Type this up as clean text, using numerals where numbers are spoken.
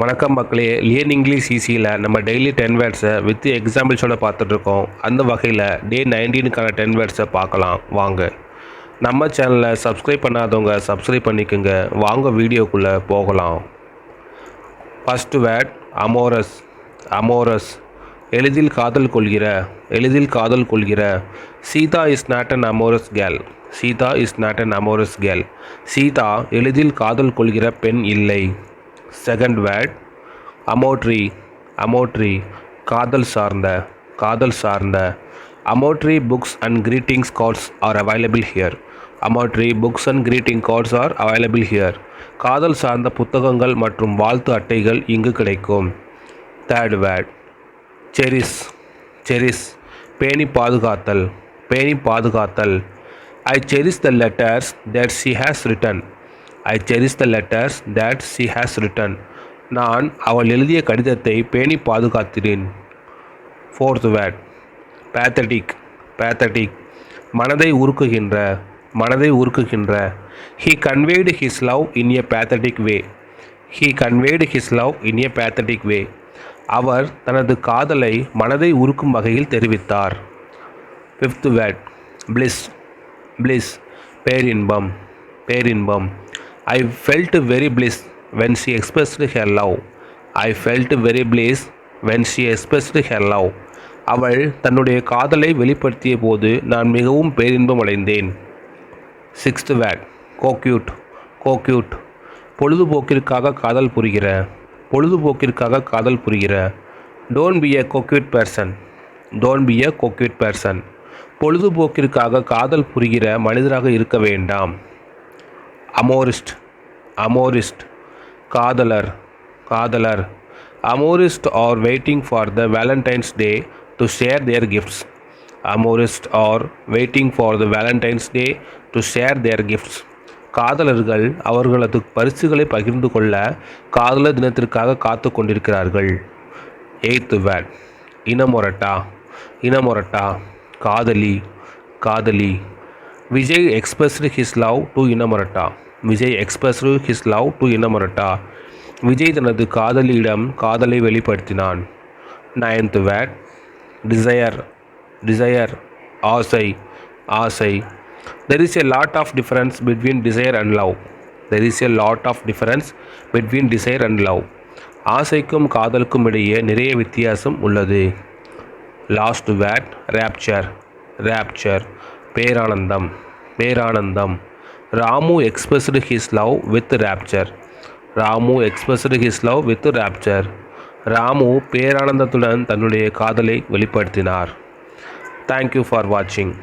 வணக்கம் மக்களே. Learn English ஈஸியில் நம்ம டெய்லி 10 வேர்ட்ஸை வித் எக்ஸாம்பிள்ஸோட பார்த்துட்ருக்கோம். அந்த வகையில் டே 19க்கான 10 வேர்ட்ஸை பார்க்கலாம் வாங்க. நம்ம சேனலை சப்ஸ்கிரைப் பண்ணாதவங்க சப்ஸ்கிரைப் பண்ணிக்கோங்க. வாங்க வீடியோக்குள்ளே போகலாம். First word amorous. அமோரஸ் எளிதில் காதல் கொள்கிற. எளிதில் காதல் கொள்கிற. Sita is not an amorous girl. Sita is not an amorous girl. Sita எளிதில் காதல் கொள்கிற பெண் இல்லை. Second word அமோட்ரி. அமோட்ரி காதல் சார்ந்த. காதல் சார்ந்த. Amatory books and greetings cards are available here. Amatory books and greeting cards are available here. காதல் சார்ந்த புத்தகங்கள் மற்றும் வாழ்த்து அட்டைகள் இங்கு கிடைக்கும். Third word cherish. செரிஸ் பேணி பாதுகாத்தல். பேணி பாதுகாத்தல். I cherish the letters that she has written. I cherish the letters that she has written. நான் அவள் எழுதிய கடிதத்தை பேணி பாதுகாக்கிறேன். Fourth word pathetic. பேத்தட்டிக் மனதை உருக்குகின்ற. மனதை உருக்குகின்ற. He conveyed his love in a pathetic way. He conveyed his love in a pathetic way. அவர் தனது காதலை மனதை உருக்கும் வகையில் தெரிவித்தார். Fifth word bliss. பிளிஸ் பேரின்பம். பேரின்பம். I felt very bliss when she expressed her love. I felt very bliss when she expressed her love. அவள் தன்னுடைய காதலை வெளிப்படுத்திய போது நான் மிகவும் பேரின்பம் அடைந்தேன். Sixth word கோக்யூட். கோக்யூட் பொழுதுபோக்கிற்காக காதல் புரிகிற. பொழுதுபோக்கிற்காக காதல் புரிகிற. Don't be a coquette person. Don't be a coquette person. பொழுதுபோக்கிற்காக காதல் புரிகிற மனிதராக இருக்க வேண்டாம். அமோரிஸ்ட். அமோரிஸ்ட் காதலர். காதலர். Amorist are waiting for the Valentine's Day to share their gifts. Amorist are waiting for the Valentine's Day to share their gifts. காதலர்கள் அவர்களது பரிசுகளை பகிர்ந்து கொள்ள காதலர் தினத்திற்காக காத்து கொண்டிருக்கிறார்கள். Eighth word இனமொரட்டா. இனமொரட்டா காதலி. காதலி. Vijay expressed his love to inamorata. Vijay expressed his love to inamorata. Vijay தனது காதலியிடம் காதலை வெளிப்படுத்தினான். Ninth word desire. டிசையர் ஆசை. ஆசை. There is a lot of difference between desire and love. There is a lot of difference between desire and love. ஆசைக்கும் காதலுக்கும் இடையே நிறைய வித்தியாசம் உள்ளது. Last word rapture. ராப்சர் பேரானந்தம். பேரானந்தம். Ramu expressed his love with rapture. Ramu expressed his love with rapture. Ramu பேரானந்தத்துடன் தன்னுடைய காதலை வெளிப்படுத்தினார். தேங்க்யூ ஃபார் வாட்சிங்.